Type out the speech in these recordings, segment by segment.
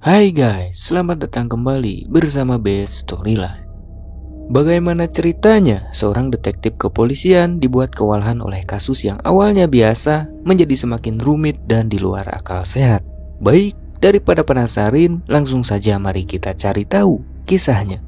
Hai guys, selamat datang kembali bersama Best Storyline. Bagaimana ceritanya seorang detektif kepolisian dibuat kewalahan oleh kasus yang awalnya biasa menjadi semakin rumit dan di luar akal sehat? Baik, daripada penasaran, langsung saja mari kita cari tahu kisahnya.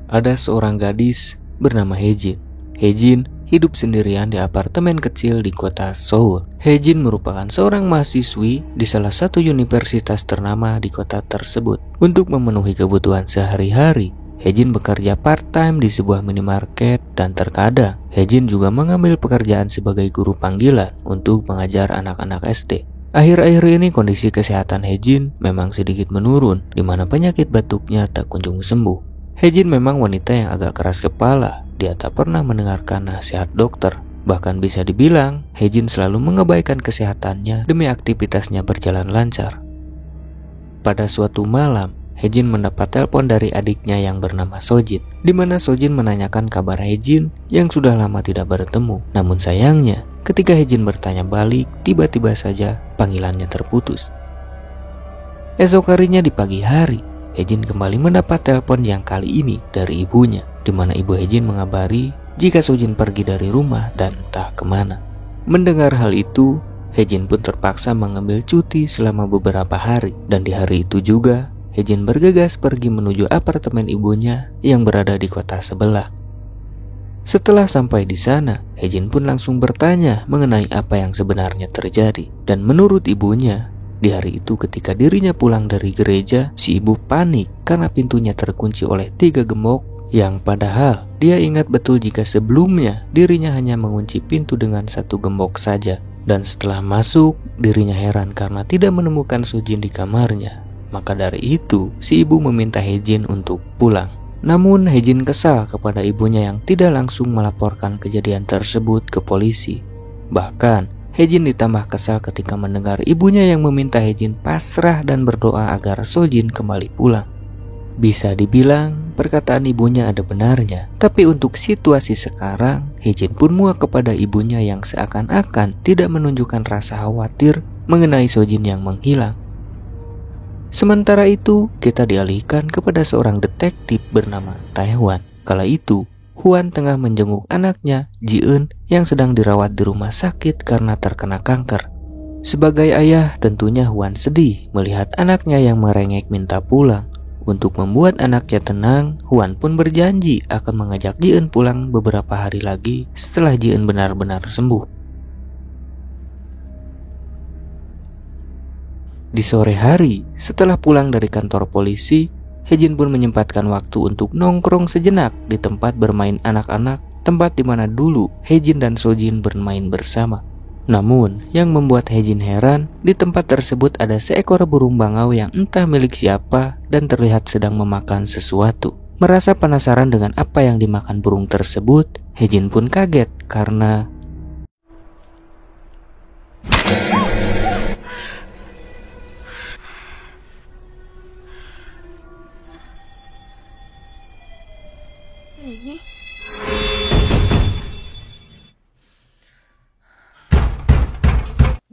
Ada seorang gadis bernama Hejin. Hejin hidup sendirian di apartemen kecil di kota Seoul. Hejin merupakan seorang mahasiswi di salah satu universitas ternama di kota tersebut. Untuk memenuhi kebutuhan sehari-hari, Hejin bekerja part-time di sebuah minimarket dan terkadang Hejin juga mengambil pekerjaan sebagai guru panggilan untuk mengajar anak-anak SD. Akhir-akhir ini kondisi kesehatan Hejin memang sedikit menurun, di mana penyakit batuknya tak kunjung sembuh. Hejin memang wanita yang agak keras kepala. Dia tak pernah mendengarkan nasihat dokter. Bahkan bisa dibilang, Hejin selalu mengabaikan kesehatannya demi aktivitasnya berjalan lancar. Pada suatu malam, Hejin mendapat telepon dari adiknya yang bernama Sojin, di mana Sojin menanyakan kabar Hejin yang sudah lama tidak bertemu. Namun sayangnya, ketika Hejin bertanya balik, tiba-tiba saja panggilannya terputus. Esok harinya di pagi hari, Hejin kembali mendapat telepon yang kali ini dari ibunya, di mana ibu Hejin mengabari jika Sojin pergi dari rumah dan entah kemana. Mendengar hal itu, Hejin pun terpaksa mengambil cuti selama beberapa hari, dan di hari itu juga Hejin bergegas pergi menuju apartemen ibunya yang berada di kota sebelah. Setelah sampai di sana, Hejin pun langsung bertanya mengenai apa yang sebenarnya terjadi, dan menurut ibunya, di hari itu ketika dirinya pulang dari gereja, si ibu panik karena pintunya terkunci oleh 3 gembok, yang padahal dia ingat betul jika sebelumnya dirinya hanya mengunci pintu dengan 1 gembok saja. Dan setelah masuk, dirinya heran karena tidak menemukan Sojin di kamarnya. Maka dari itu, si ibu meminta Hejin untuk pulang. Namun Hejin kesal kepada ibunya yang tidak langsung melaporkan kejadian tersebut ke polisi. Bahkan Hejin ditambah kesal ketika mendengar ibunya yang meminta Hejin pasrah dan berdoa agar Sojin kembali pulang. Bisa dibilang perkataan ibunya ada benarnya, tapi untuk situasi sekarang, Hejin pun muak kepada ibunya yang seakan-akan tidak menunjukkan rasa khawatir mengenai Sojin yang menghilang. Sementara itu, kita dialihkan kepada seorang detektif bernama Taewan. Kala itu, Hwan tengah menjenguk anaknya, Ji-eun, yang sedang dirawat di rumah sakit karena terkena kanker. Sebagai ayah, tentunya Hwan sedih melihat anaknya yang merengek minta pulang. Untuk membuat anaknya tenang, Hwan pun berjanji akan mengajak Ji-eun pulang beberapa hari lagi setelah Ji-eun benar-benar sembuh. Di sore hari, setelah pulang dari kantor polisi, Hejin pun menyempatkan waktu untuk nongkrong sejenak di tempat bermain anak-anak, tempat di mana dulu Hejin dan Sojin bermain bersama. Namun, yang membuat Hejin heran, di tempat tersebut ada seekor burung bangau yang entah milik siapa dan terlihat sedang memakan sesuatu. Merasa penasaran dengan apa yang dimakan burung tersebut, Hejin pun kaget karena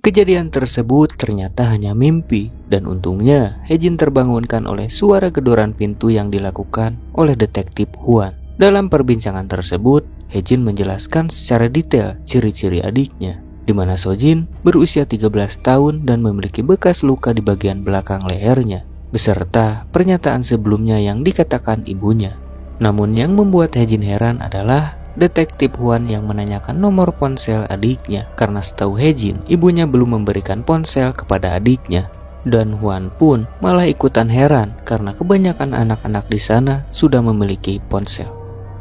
kejadian tersebut ternyata hanya mimpi, dan untungnya Hejin terbangunkan oleh suara gedoran pintu yang dilakukan oleh detektif Hwan. Dalam perbincangan tersebut, Hejin menjelaskan secara detail ciri-ciri adiknya, di mana Sojin berusia 13 tahun dan memiliki bekas luka di bagian belakang lehernya, beserta pernyataan sebelumnya yang dikatakan ibunya. Namun yang membuat Hejin heran adalah detektif Hwan yang menanyakan nomor ponsel adiknya, karena setahu Hejin, ibunya belum memberikan ponsel kepada adiknya. Dan Hwan pun malah ikutan heran karena kebanyakan anak-anak di sana sudah memiliki ponsel.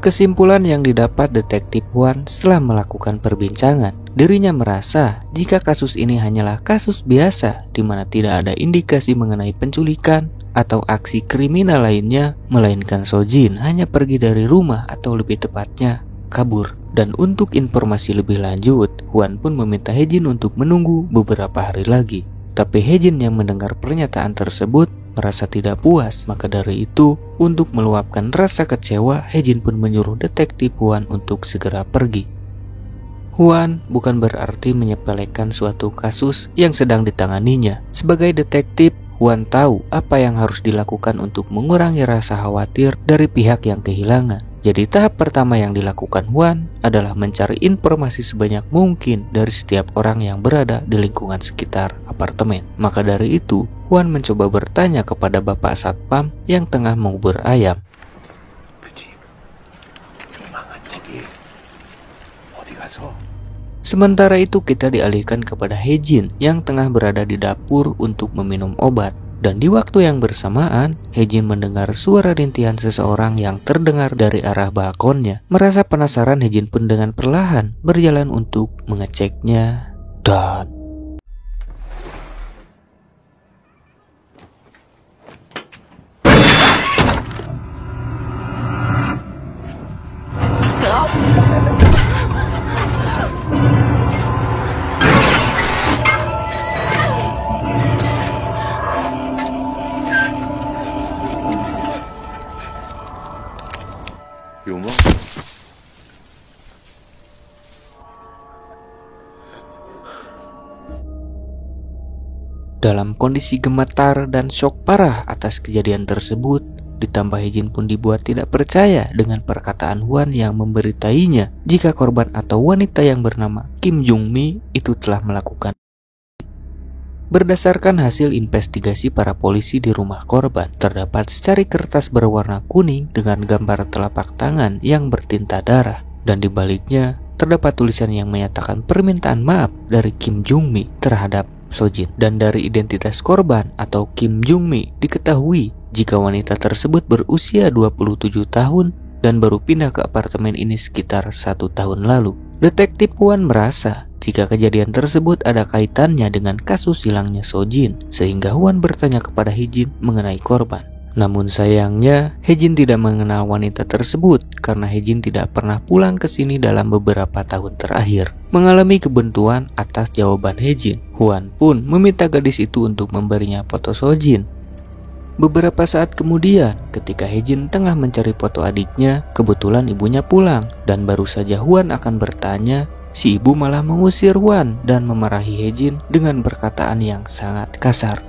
Kesimpulan yang didapat detektif Hwan setelah melakukan perbincangan, dirinya merasa jika kasus ini hanyalah kasus biasa di mana tidak ada indikasi mengenai penculikan atau aksi kriminal lainnya, melainkan Sojin hanya pergi dari rumah atau lebih tepatnya kabur. Dan untuk informasi lebih lanjut, Hwan pun meminta Hejin untuk menunggu beberapa hari lagi. Tapi Hejin yang mendengar pernyataan tersebut merasa tidak puas. Maka dari itu, untuk meluapkan rasa kecewa, Hejin pun menyuruh detektif Hwan untuk segera pergi. Hwan bukan berarti menyepelekan suatu kasus yang sedang ditanganinya. Sebagai detektif, Huan tahu apa yang harus dilakukan untuk mengurangi rasa khawatir dari pihak yang kehilangan. Jadi tahap pertama yang dilakukan Huan adalah mencari informasi sebanyak mungkin dari setiap orang yang berada di lingkungan sekitar apartemen. Maka dari itu, Huan mencoba bertanya kepada Bapak Satpam yang tengah mengubur ayam. Sementara itu kita dialihkan kepada Hejin yang tengah berada di dapur untuk meminum obat. Dan di waktu yang bersamaan, Hejin mendengar suara rintihan seseorang yang terdengar dari arah balkonnya. Merasa penasaran, Hejin pun dengan perlahan berjalan untuk mengeceknya dan... Dalam kondisi gemetar dan syok parah atas kejadian tersebut, ditambah Hejin pun dibuat tidak percaya dengan perkataan Huan yang memberitainya jika korban atau wanita yang bernama Kim Jung Mi itu telah melakukan. Berdasarkan hasil investigasi para polisi di rumah korban, terdapat secari kertas berwarna kuning dengan gambar telapak tangan yang bertinta darah, dan di baliknya terdapat tulisan yang menyatakan permintaan maaf dari Kim Jung Mi terhadap Sojin. Dan dari identitas korban atau Kim Jung Mi diketahui jika wanita tersebut berusia 27 tahun dan baru pindah ke apartemen ini sekitar 1 tahun lalu. Detektif Huan merasa jika kejadian tersebut ada kaitannya dengan kasus hilangnya Sojin, sehingga Huan bertanya kepada Hejin mengenai korban. Namun sayangnya, Hejin tidak mengenal wanita tersebut karena Hejin tidak pernah pulang ke sini dalam beberapa tahun terakhir. Mengalami kebuntuan atas jawaban Hejin, Huan pun meminta gadis itu untuk memberinya foto Sojin. Beberapa saat kemudian, ketika Hejin tengah mencari foto adiknya, kebetulan ibunya pulang dan baru saja Huan akan bertanya, si ibu malah mengusir Huan dan memarahi Hejin dengan perkataan yang sangat kasar.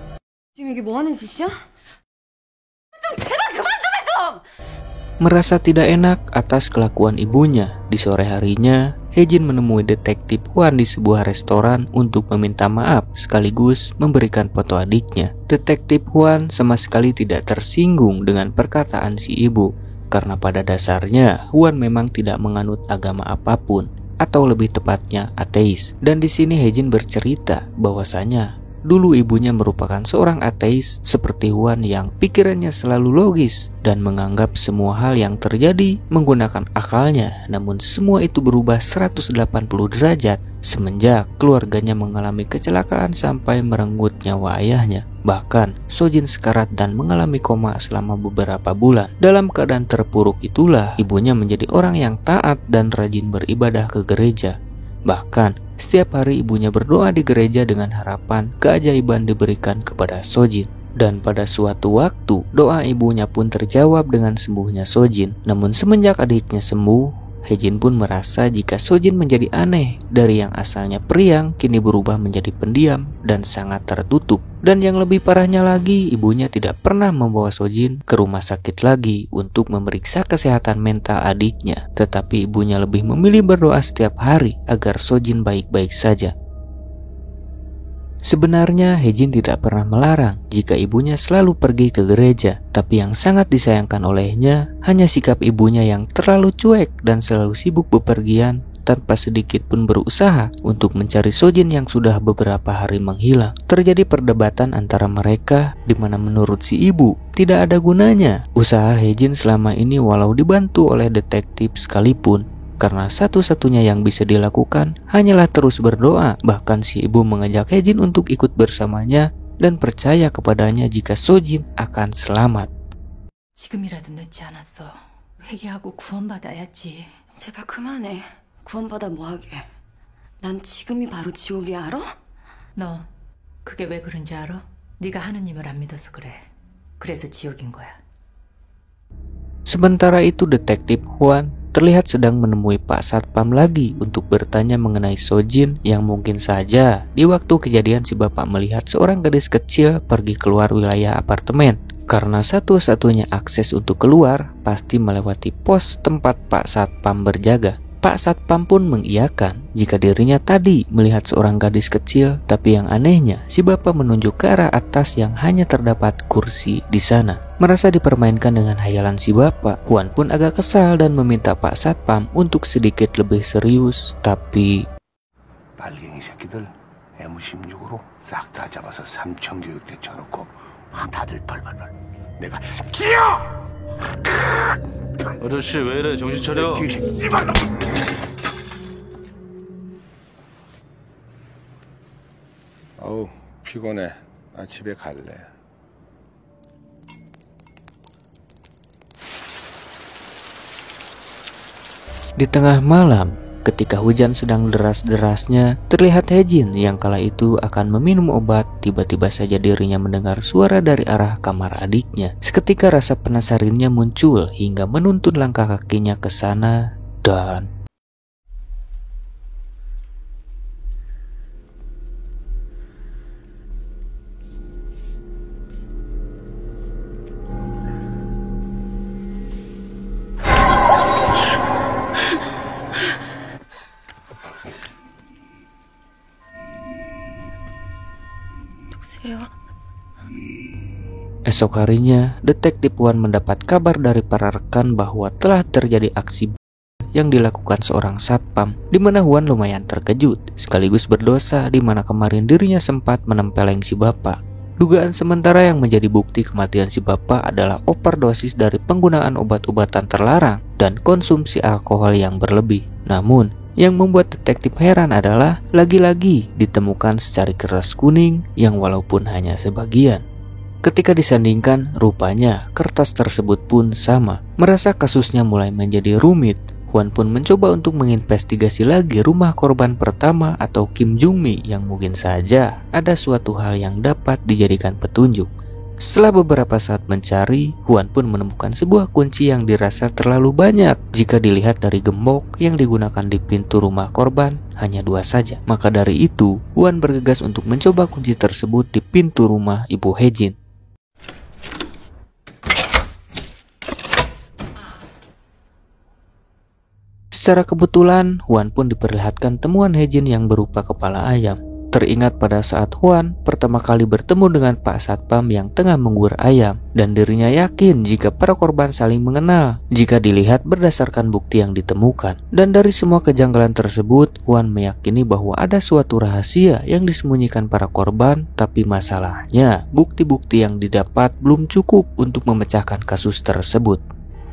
Merasa tidak enak atas kelakuan ibunya, di sore harinya Hejin menemui detektif Huan di sebuah restoran untuk meminta maaf sekaligus memberikan foto adiknya. Detektif Huan sama sekali tidak tersinggung dengan perkataan si ibu, karena pada dasarnya Huan memang tidak menganut agama apapun, atau lebih tepatnya ateis. Dan di sini Hejin bercerita bahwasanya dulu ibunya merupakan seorang ateis seperti Huan yang pikirannya selalu logis dan menganggap semua hal yang terjadi menggunakan akalnya. Namun semua itu berubah 180 derajat semenjak keluarganya mengalami kecelakaan sampai merenggut nyawa ayahnya. Bahkan Sojin sekarat dan mengalami koma selama beberapa bulan. Dalam keadaan terpuruk itulah ibunya menjadi orang yang taat dan rajin beribadah ke gereja. Bahkan setiap hari ibunya berdoa di gereja dengan harapan keajaiban diberikan kepada Sojin. Dan pada suatu waktu doa ibunya pun terjawab dengan sembuhnya Sojin. Namun semenjak adiknya sembuh, Hejin pun merasa jika Sojin menjadi aneh, dari yang asalnya periang kini berubah menjadi pendiam dan sangat tertutup. Dan yang lebih parahnya lagi, ibunya tidak pernah membawa Sojin ke rumah sakit lagi untuk memeriksa kesehatan mental adiknya. Tetapi ibunya lebih memilih berdoa setiap hari agar Sojin baik-baik saja. Sebenarnya Hejin tidak pernah melarang jika ibunya selalu pergi ke gereja, tapi yang sangat disayangkan olehnya hanya sikap ibunya yang terlalu cuek dan selalu sibuk bepergian tanpa sedikit pun berusaha untuk mencari Sojin yang sudah beberapa hari menghilang. Terjadi perdebatan antara mereka di mana menurut si ibu tidak ada gunanya usaha Hejin selama ini walau dibantu oleh detektif sekalipun. Karena satu-satunya yang bisa dilakukan hanyalah terus berdoa. Bahkan si ibu mengajak Hejin untuk ikut bersamanya dan percaya kepadanya jika Sojin akan selamat. 지금이라도 늦지 않았어. 회개하고 구원받아야지. 제발 그만해. 구원받아 뭐하게. 난 지금이 바로 지옥이야, 알아? 너 그게 왜 그런지 알아? 네가 하느님을 안 믿어서 그래. 그래서 지옥인 거야. Sementara itu detektif Huan terlihat sedang menemui Pak Satpam lagi untuk bertanya mengenai Sojin yang mungkin saja di waktu kejadian si bapak melihat seorang gadis kecil pergi keluar wilayah apartemen. Karena satu-satunya akses untuk keluar pasti melewati pos tempat Pak Satpam berjaga. Pak Satpam pun mengiyakan jika dirinya tadi melihat seorang gadis kecil, tapi yang anehnya si bapak menunjuk ke arah atas yang hanya terdapat kursi di sana. Merasa dipermainkan dengan hayalan si bapak, Huan pun agak kesal dan meminta Pak Satpam untuk sedikit lebih serius, tapi 빨갱이 새끼들 M16으로 싹 다 잡아서 삼천교육대 쳐놓고 다들 벌벌벌 내가 기어! 아저씨 왜 이래 정신 차려. 어우 피곤해. 나 집에 갈래. di tengah malam, ketika hujan sedang deras-derasnya, terlihat Hejin yang kala itu akan meminum obat. Tiba-tiba saja dirinya mendengar suara dari arah kamar adiknya. Seketika rasa penasarannya muncul hingga menuntun langkah kakinya ke sana dan esok harinya, detektif Wan mendapat kabar dari para rekan bahwa telah terjadi aksi yang dilakukan seorang satpam, di mana Wan lumayan terkejut, sekaligus berdosa di mana kemarin dirinya sempat menempeleng si bapak. Dugaan sementara yang menjadi bukti kematian si bapak adalah overdosis dari penggunaan obat-obatan terlarang dan konsumsi alkohol yang berlebih. Namun, yang membuat detektif heran adalah lagi-lagi ditemukan secari kertas kuning yang walaupun hanya sebagian. Ketika disandingkan, rupanya kertas tersebut pun sama. Merasa kasusnya mulai menjadi rumit, Huan pun mencoba untuk menginvestigasi lagi rumah korban pertama atau Kim Jung Mi yang mungkin saja ada suatu hal yang dapat dijadikan petunjuk. Setelah beberapa saat mencari, Huan pun menemukan sebuah kunci yang dirasa terlalu banyak. Jika dilihat dari gembok yang digunakan di pintu rumah korban, hanya 2 saja. Maka dari itu, Huan bergegas untuk mencoba kunci tersebut di pintu rumah Ibu Hejin. Secara kebetulan, Huan pun diperlihatkan temuan Hejin yang berupa kepala ayam. Teringat pada saat Huan pertama kali bertemu dengan Pak Satpam yang tengah menggur ayam, dan dirinya yakin jika para korban saling mengenal jika dilihat berdasarkan bukti yang ditemukan. Dan dari semua kejanggalan tersebut, Huan meyakini bahwa ada suatu rahasia yang disembunyikan para korban, tapi masalahnya bukti-bukti yang didapat belum cukup untuk memecahkan kasus tersebut.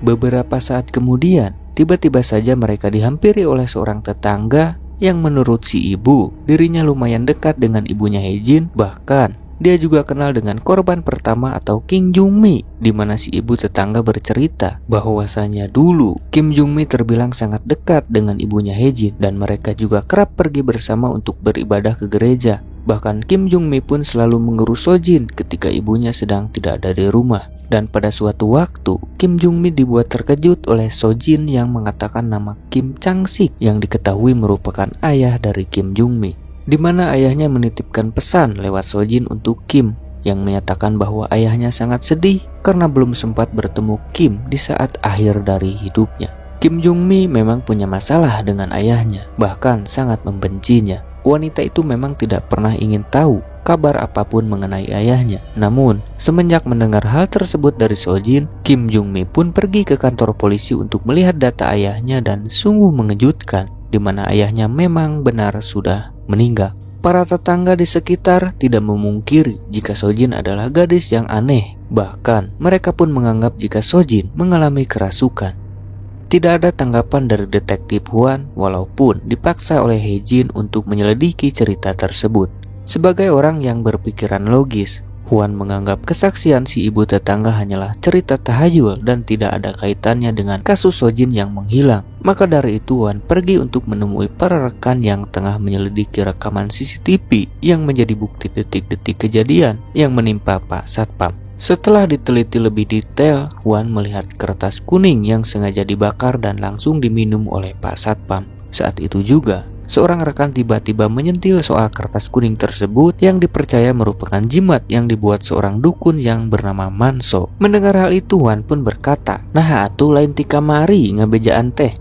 Beberapa saat kemudian, tiba-tiba saja mereka dihampiri oleh seorang tetangga yang menurut si ibu, dirinya lumayan dekat dengan ibunya Hejin. Bahkan, dia juga kenal dengan korban pertama atau Kim Jung Mi, di mana si ibu tetangga bercerita bahwasanya dulu Kim Jung Mi terbilang sangat dekat dengan ibunya Hejin dan mereka juga kerap pergi bersama untuk beribadah ke gereja. Bahkan Kim Jung Mi pun selalu mengurus Sojin ketika ibunya sedang tidak ada di rumah. Dan pada suatu waktu, Kim Jung Mi dibuat terkejut oleh Sojin yang mengatakan nama Kim Chang Sik yang diketahui merupakan ayah dari Kim Jung Mi, di mana ayahnya menitipkan pesan lewat Sojin untuk Kim yang menyatakan bahwa ayahnya sangat sedih karena belum sempat bertemu Kim di saat akhir dari hidupnya. Kim Jung Mi memang punya masalah dengan ayahnya, bahkan sangat membencinya. Wanita itu memang tidak pernah ingin tahu kabar apapun mengenai ayahnya. Namun, semenjak mendengar hal tersebut dari Sojin, Kim Jung Mi pun pergi ke kantor polisi untuk melihat data ayahnya dan sungguh mengejutkan, di mana ayahnya memang benar sudah meninggal. Para tetangga di sekitar tidak memungkiri jika Sojin adalah gadis yang aneh. Bahkan, mereka pun menganggap jika Sojin mengalami kerasukan. Tidak ada tanggapan dari detektif Huan walaupun dipaksa oleh Hejin untuk menyelidiki cerita tersebut. Sebagai orang yang berpikiran logis, Huan menganggap kesaksian si ibu tetangga hanyalah cerita tahayul dan tidak ada kaitannya dengan kasus Sojin yang menghilang. Maka dari itu Huan pergi untuk menemui para rekan yang tengah menyelidiki rekaman CCTV yang menjadi bukti detik-detik kejadian yang menimpa Pak Satpam. Setelah diteliti lebih detail, Wan melihat kertas kuning yang sengaja dibakar dan langsung diminum oleh Pak Satpam. Saat itu juga, seorang rekan tiba-tiba menyentil soal kertas kuning tersebut yang dipercaya merupakan jimat yang dibuat seorang dukun yang bernama Manso. Mendengar hal itu, Wan pun berkata, "Nah atuh lain ti kamari ngabejaan teh."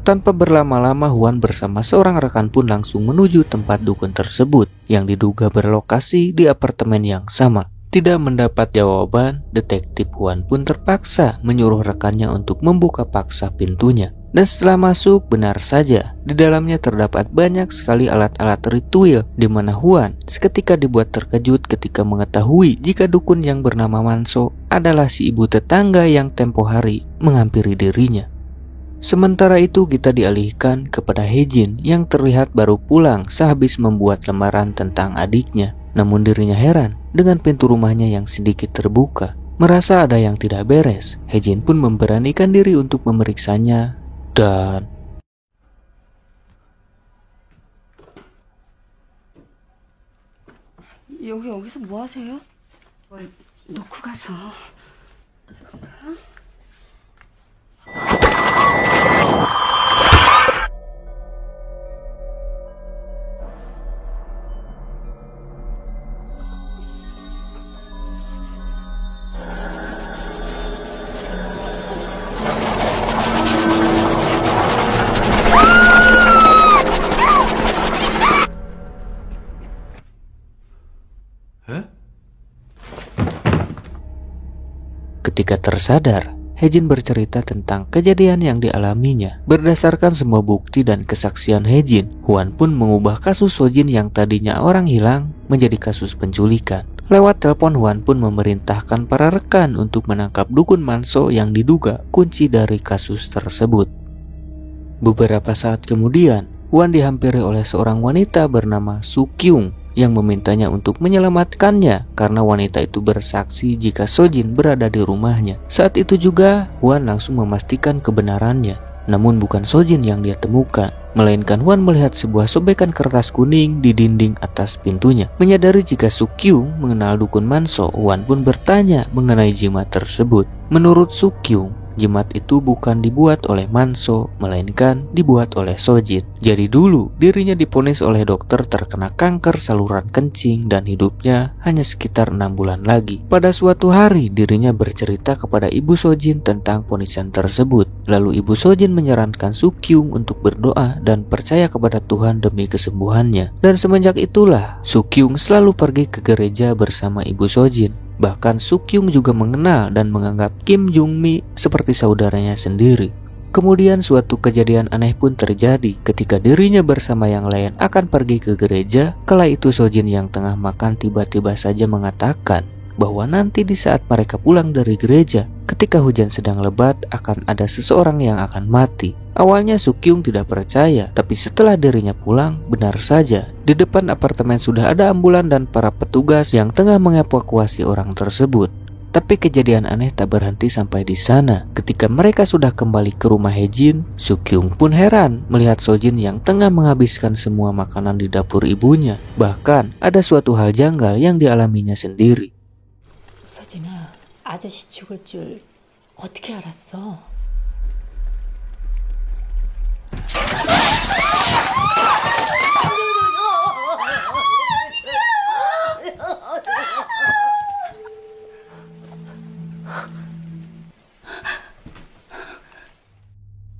Tanpa berlama-lama, Wan bersama seorang rekan pun langsung menuju tempat dukun tersebut yang diduga berlokasi di apartemen yang sama. Tidak mendapat jawaban, detektif Wan pun terpaksa menyuruh rekannya untuk membuka paksa pintunya. Dan setelah masuk, benar saja, di dalamnya terdapat banyak sekali alat-alat ritual di mana Wan seketika dibuat terkejut ketika mengetahui jika dukun yang bernama Manso adalah si ibu tetangga yang tempo hari menghampiri dirinya. Sementara itu kita dialihkan kepada Hejin yang terlihat baru pulang sehabis membuat lembaran tentang adiknya. Namun dirinya heran dengan pintu rumahnya yang sedikit terbuka. Merasa ada yang tidak beres, Hejin pun memberanikan diri untuk memeriksanya dan... 여기서 뭐 하세요? 뭘 놓고 가서. Ketika tersadar, Hejin bercerita tentang kejadian yang dialaminya. Berdasarkan semua bukti dan kesaksian Hejin, Wan pun mengubah kasus Sojin yang tadinya orang hilang menjadi kasus penculikan. Lewat telepon, Wan pun memerintahkan para rekan untuk menangkap dukun Manso yang diduga kunci dari kasus tersebut. Beberapa saat kemudian, Wan dihampiri oleh seorang wanita bernama Su Kyung yang memintanya untuk menyelamatkannya karena wanita itu bersaksi jika Sojin berada di rumahnya. Saat itu juga Wan langsung memastikan kebenarannya. Namun bukan Sojin yang dia temukan, melainkan Wan melihat sebuah sobekan kertas kuning di dinding atas pintunya. Menyadari jika Su Kyung mengenal dukun Manso, Wan pun bertanya mengenai jimat tersebut. Menurut Su Kyung, jimat itu bukan dibuat oleh Manso, melainkan dibuat oleh Sojin. Jadi dulu dirinya diponis oleh dokter terkena kanker saluran kencing dan hidupnya hanya sekitar 6 bulan lagi. Pada suatu hari dirinya bercerita kepada ibu Sojin tentang ponisan tersebut. Lalu ibu Sojin menyarankan Su Kyung untuk berdoa dan percaya kepada Tuhan demi kesembuhannya. Dan semenjak itulah Su Kyung selalu pergi ke gereja bersama ibu Sojin. Bahkan Su Kyung juga mengenal dan menganggap Kim Jung Mi seperti saudaranya sendiri. Kemudian suatu kejadian aneh pun terjadi ketika dirinya bersama yang lain akan pergi ke gereja. Kala itu Sojin yang tengah makan tiba-tiba saja mengatakan bahwa nanti di saat mereka pulang dari gereja, ketika hujan sedang lebat akan ada seseorang yang akan mati. Awalnya Su Kyung tidak percaya, tapi setelah dirinya pulang, benar saja di depan apartemen sudah ada ambulan dan para petugas yang tengah mengevakuasi orang tersebut. Tapi kejadian aneh tak berhenti sampai di sana. Ketika mereka sudah kembali ke rumah Hejin, Su Kyung pun heran melihat Sojin yang tengah menghabiskan semua makanan di dapur ibunya. Bahkan ada suatu hal janggal yang dialaminya sendiri. 서진아, 아저씨 죽을 줄 어떻게 알았어?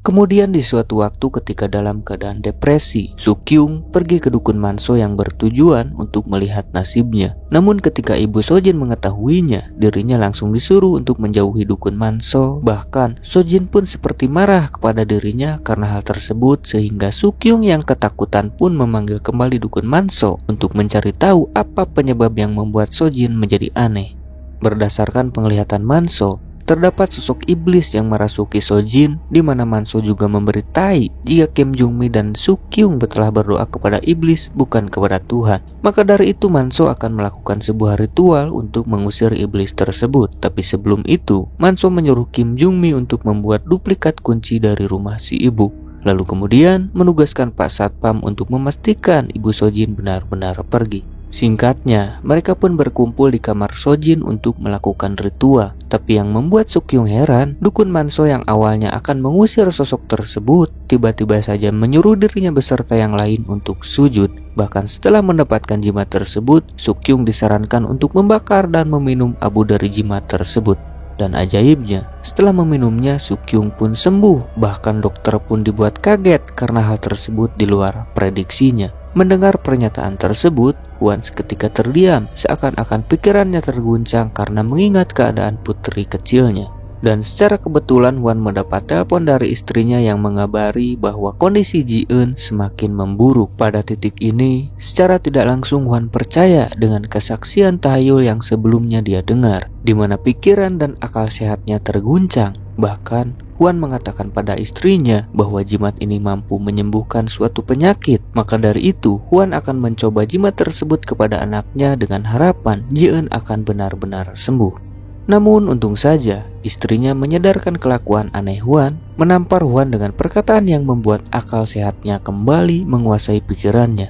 Kemudian di suatu waktu ketika dalam keadaan depresi, Su Kyung pergi ke dukun Manso yang bertujuan untuk melihat nasibnya. Namun ketika ibu Sojin mengetahuinya, dirinya langsung disuruh untuk menjauhi dukun Manso. Bahkan Sojin pun seperti marah kepada dirinya karena hal tersebut, sehingga Su Kyung yang ketakutan pun memanggil kembali dukun Manso untuk mencari tahu apa penyebab yang membuat Sojin menjadi aneh. Berdasarkan penglihatan Manso, terdapat sosok iblis yang merasuki Sojin, di mana Manso juga memberi tai jika Kim Jung Mi dan Su Kyung telah berdoa kepada iblis bukan kepada Tuhan. Maka dari itu Manso akan melakukan sebuah ritual untuk mengusir iblis tersebut. Tapi sebelum itu, Manso menyuruh Kim Jung Mi untuk membuat duplikat kunci dari rumah si ibu. Lalu kemudian menugaskan Pak Satpam untuk memastikan ibu Sojin benar-benar pergi. Singkatnya, mereka pun berkumpul di kamar Sojin untuk melakukan ritual. Tapi yang membuat Sukyung heran, dukun Manso yang awalnya akan mengusir sosok tersebut, tiba-tiba saja menyuruh dirinya beserta yang lain untuk sujud. Bahkan setelah mendapatkan jimat tersebut, Sukyung disarankan untuk membakar dan meminum abu dari jimat tersebut. Dan ajaibnya, setelah meminumnya, Sukyung pun sembuh. Bahkan dokter pun dibuat kaget karena hal tersebut di luar prediksinya. Mendengar pernyataan tersebut, Hwan seketika terdiam, seakan-akan pikirannya terguncang karena mengingat keadaan putri kecilnya. Dan secara kebetulan Hwan mendapat telepon dari istrinya yang mengabari bahwa kondisi Ji-eun semakin memburuk. Pada titik ini, secara tidak langsung Hwan percaya dengan kesaksian tahayul yang sebelumnya dia dengar, di mana pikiran dan akal sehatnya terguncang. Bahkan Hwan mengatakan pada istrinya bahwa jimat ini mampu menyembuhkan suatu penyakit. Maka dari itu, Hwan akan mencoba jimat tersebut kepada anaknya dengan harapan Ji-eun akan benar-benar sembuh. Namun untung saja, istrinya menyadarkan kelakuan aneh Hwan, menampar Hwan dengan perkataan yang membuat akal sehatnya kembali menguasai pikirannya.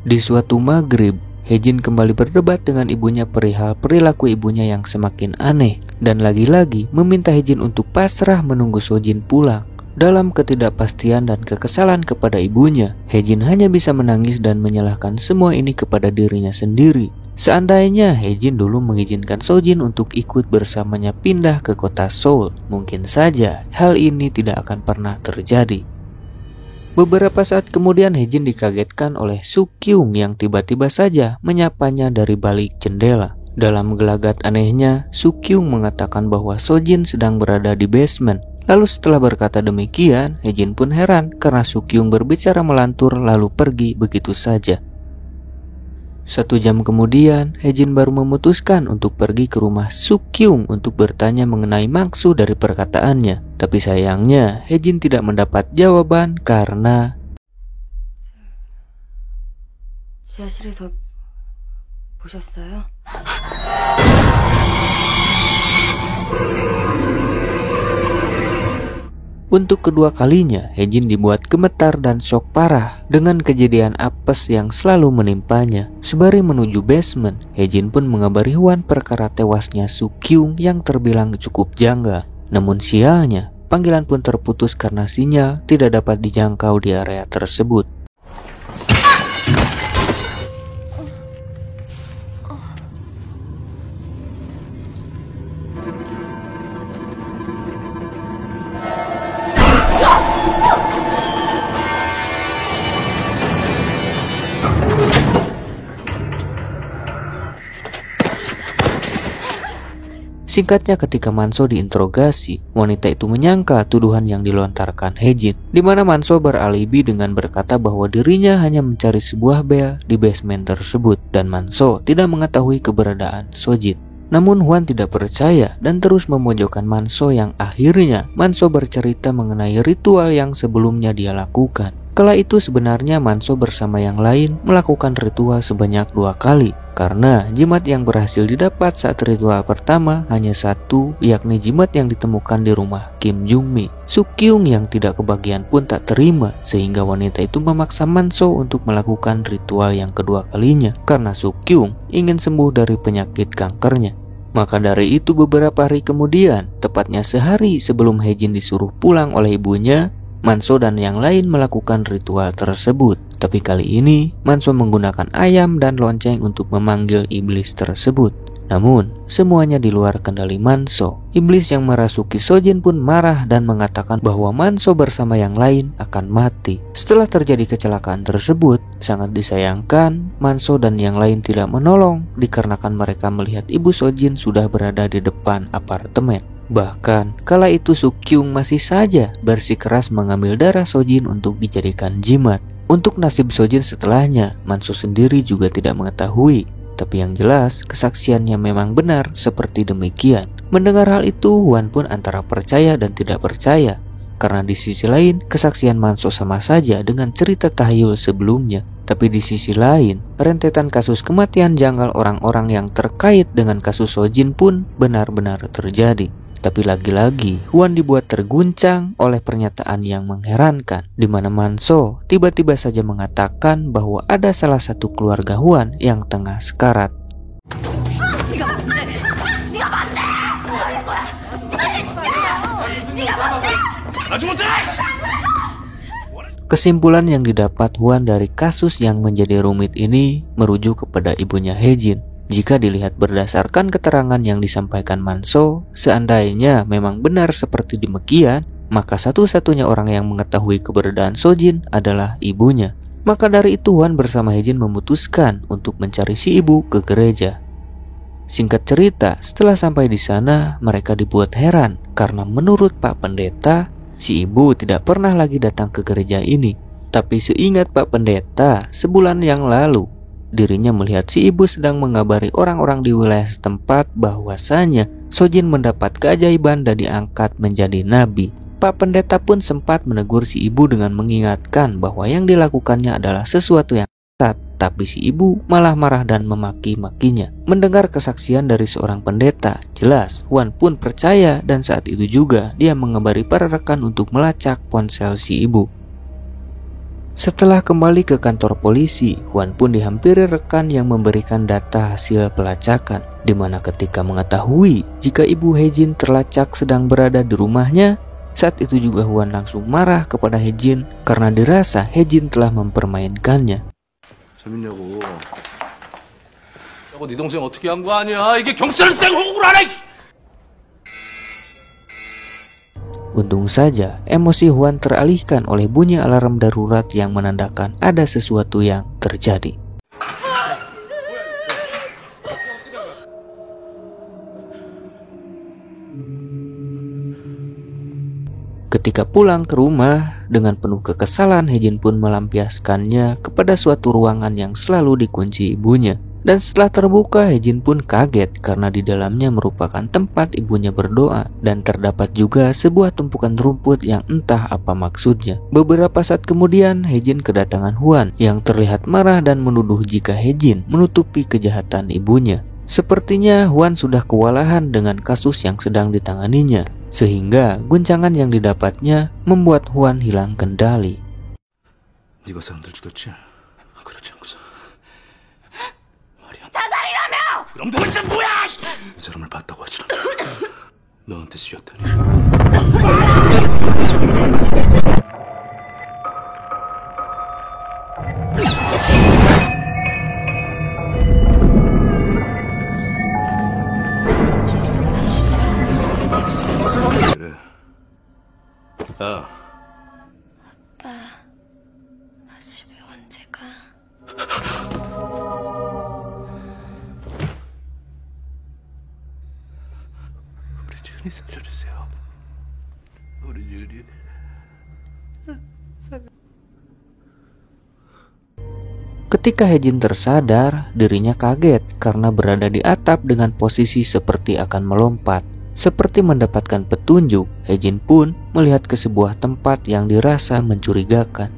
Di suatu maghrib, Hejin kembali berdebat dengan ibunya perihal perilaku ibunya yang semakin aneh, dan lagi-lagi meminta Hejin untuk pasrah menunggu Sojin pulang. Dalam ketidakpastian dan kekesalan kepada ibunya, Hejin hanya bisa menangis dan menyalahkan semua ini kepada dirinya sendiri. Seandainya Hejin dulu mengizinkan Sojin untuk ikut bersamanya pindah ke kota Seoul, mungkin saja hal ini tidak akan pernah terjadi. Beberapa saat kemudian Hejin dikagetkan oleh Sukyung yang tiba-tiba saja menyapanya dari balik jendela. Dalam gelagat anehnya, Sukyung mengatakan bahwa Sojin sedang berada di basement. Lalu setelah berkata demikian, Hejin pun heran karena Sukyung berbicara melantur lalu pergi begitu saja. 1 jam kemudian, Hejin baru memutuskan untuk pergi ke rumah Sukyung untuk bertanya mengenai maksud dari perkataannya. Tapi sayangnya, Hejin tidak mendapat jawaban karena 지하실에서 보셨어요? untuk kedua kalinya, Hejin dibuat gemetar dan shock parah dengan kejadian apes yang selalu menimpanya. Sembari menuju basement, Hejin pun mengabari Hwan perkara tewasnya Sukyung yang terbilang cukup janggal. Namun sialnya, panggilan pun terputus karena sinyal tidak dapat dijangkau di area tersebut. Singkatnya, ketika Manso diinterogasi, wanita itu menyangka tuduhan yang dilontarkan Hejin, di mana Manso beralibi dengan berkata bahwa dirinya hanya mencari sebuah bel di basement tersebut dan Manso tidak mengetahui keberadaan Sojin. Namun Hwan tidak percaya dan terus memojokkan Manso yang akhirnya Manso bercerita mengenai ritual yang sebelumnya dia lakukan. Kala itu sebenarnya Manso bersama yang lain melakukan ritual sebanyak 2 kali. Karena jimat yang berhasil didapat saat ritual pertama hanya 1, yakni jimat yang ditemukan di rumah Kim Jung-mi. Sukyung yang tidak kebagian pun tak terima, sehingga wanita itu memaksa Manso untuk melakukan ritual yang kedua kalinya, karena Sukyung ingin sembuh dari penyakit kankernya. Maka dari itu beberapa hari kemudian, tepatnya sehari sebelum Hejin disuruh pulang oleh ibunya, Manso dan yang lain melakukan ritual tersebut. Tapi kali ini, Manso menggunakan ayam dan lonceng untuk memanggil iblis tersebut. Namun, semuanya di luar kendali Manso. Iblis yang merasuki Sojin pun marah dan mengatakan bahwa Manso bersama yang lain akan mati. Setelah terjadi kecelakaan tersebut, sangat disayangkan Manso dan yang lain tidak menolong dikarenakan mereka melihat ibu Sojin sudah berada di depan apartemen. Bahkan, kala itu Sukyung masih saja bersikeras mengambil darah Sojin untuk dijadikan jimat. Untuk nasib Sojin setelahnya, Manso sendiri juga tidak mengetahui. Tapi yang jelas, kesaksiannya memang benar seperti demikian. Mendengar hal itu, Hwan pun antara percaya dan tidak percaya. Karena di sisi lain, kesaksian Manso sama saja dengan cerita tahayul sebelumnya. Tapi di sisi lain, rentetan kasus kematian janggal orang-orang yang terkait dengan kasus Sojin pun benar-benar terjadi. Tapi lagi-lagi Huan dibuat terguncang oleh pernyataan yang mengherankan, di mana Manso tiba-tiba saja mengatakan bahwa ada salah satu keluarga Huan yang tengah sekarat. Kesimpulan yang didapat Huan dari kasus yang menjadi rumit ini merujuk kepada ibunya Hejin. Jika dilihat berdasarkan keterangan yang disampaikan Manso, seandainya memang benar seperti demikian, maka satu-satunya orang yang mengetahui keberadaan Sojin adalah ibunya. Maka dari itu Huan bersama Hejin memutuskan untuk mencari si ibu ke gereja. Singkat cerita, setelah sampai di sana, mereka dibuat heran karena menurut Pak Pendeta, si ibu tidak pernah lagi datang ke gereja ini. Tapi seingat Pak Pendeta, sebulan yang lalu, dirinya melihat si ibu sedang mengabari orang-orang di wilayah setempat bahwasanya Sojin mendapat keajaiban dan diangkat menjadi nabi. Pak Pendeta pun sempat menegur si ibu dengan mengingatkan bahwa yang dilakukannya adalah sesuatu yang sesat, tapi si ibu malah marah dan memaki-makinya. Mendengar kesaksian dari seorang pendeta, jelas Huan pun percaya dan saat itu juga dia mengabari para rekan untuk melacak ponsel si ibu. Setelah kembali ke kantor polisi, Huan pun dihampiri rekan yang memberikan data hasil pelacakan, di mana ketika mengetahui jika ibu Hejin terlacak sedang berada di rumahnya, saat itu juga Huan langsung marah kepada Hejin karena dirasa Hejin telah mempermainkannya. 재밌냐고. 네 동생 어떻게 한 거 아니야? 이게 경찰서 억울하네. Untung saja, emosi Huan teralihkan oleh bunyi alarm darurat yang menandakan ada sesuatu yang terjadi. Ketika pulang ke rumah, dengan penuh kekesalan Hejin pun melampiaskannya kepada suatu ruangan yang selalu dikunci ibunya. Dan setelah terbuka, Hejin pun kaget karena di dalamnya merupakan tempat ibunya berdoa dan terdapat juga sebuah tumpukan rumput yang entah apa maksudnya. Beberapa saat kemudian, Hejin kedatangan Huan yang terlihat marah dan menuduh jika Hejin menutupi kejahatan ibunya. Sepertinya Huan sudah kewalahan dengan kasus yang sedang ditanganinya, sehingga guncangan yang didapatnya membuat Huan hilang kendali. 네가 사람들 죽였지? 그렇지 않고서. 자살이라며! 그럼 도대체 뭐야? 이 사람을 봤다고 하지라. 너한테 씌웠다니. 그래. 야. 아빠, 나 집에 언제 가? 우리 지은이 살려주세요. 우리 지은이. Ketika Hejin tersadar, dirinya kaget karena berada di atap dengan posisi seperti akan melompat. Seperti mendapatkan petunjuk, Hejin pun melihat ke sebuah tempat yang dirasa mencurigakan.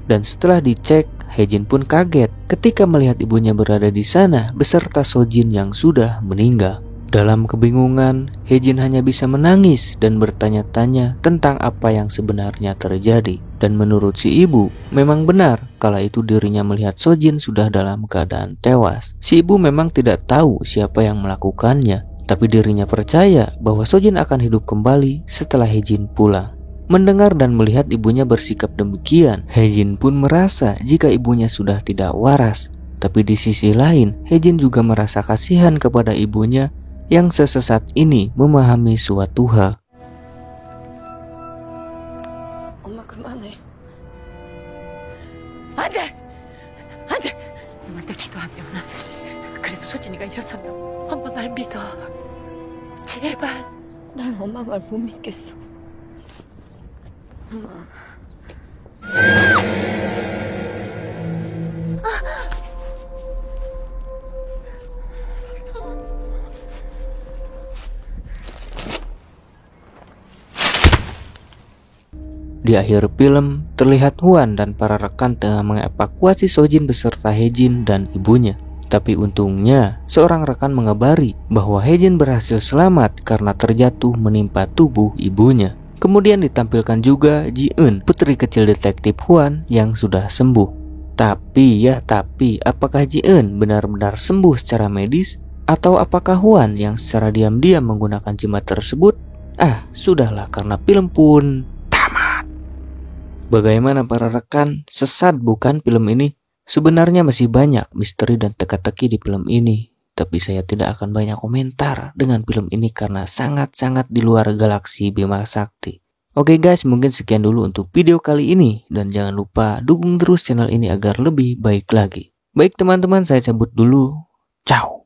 Dan setelah dicek, Hejin pun kaget ketika melihat ibunya berada di sana beserta Sojin yang sudah meninggal. Dalam kebingungan, Hejin hanya bisa menangis dan bertanya-tanya tentang apa yang sebenarnya terjadi. Dan menurut si ibu, memang benar kala itu dirinya melihat Sojin sudah dalam keadaan tewas. Si ibu memang tidak tahu siapa yang melakukannya, tapi dirinya percaya bahwa Sojin akan hidup kembali setelah Hejin pulang. Mendengar dan melihat ibunya bersikap demikian, Hejin pun merasa jika ibunya sudah tidak waras. Tapi di sisi lain, Hejin juga merasa kasihan kepada ibunya yang sesesat ini memahami suatu hal. 엄마 그만해. 안 돼! 안 돼! 엄마한테 기도하면 그래서 소진이가 일어서면 엄마 말 믿어. 제발. 난 엄마 말 못 믿겠어. 엄마. Di akhir film, terlihat Huan dan para rekan tengah mengevakuasi Sojin beserta Hejin dan ibunya. Tapi untungnya, seorang rekan mengabari bahwa Hejin berhasil selamat karena terjatuh menimpa tubuh ibunya. Kemudian ditampilkan juga Ji-eun, putri kecil detektif Hwan yang sudah sembuh. Tapi apakah Ji-eun benar-benar sembuh secara medis? Atau apakah Hwan yang secara diam-diam menggunakan jimat tersebut? Sudahlah, karena film pun tamat. Bagaimana para rekan, sesat bukan film ini? Sebenarnya masih banyak misteri dan teka-teki di film ini. Tapi saya tidak akan banyak komentar dengan film ini karena sangat-sangat di luar galaksi Bima Sakti. Oke guys, mungkin sekian dulu untuk video kali ini. Dan jangan lupa dukung terus channel ini agar lebih baik lagi. Baik teman-teman, saya cabut dulu. Ciao.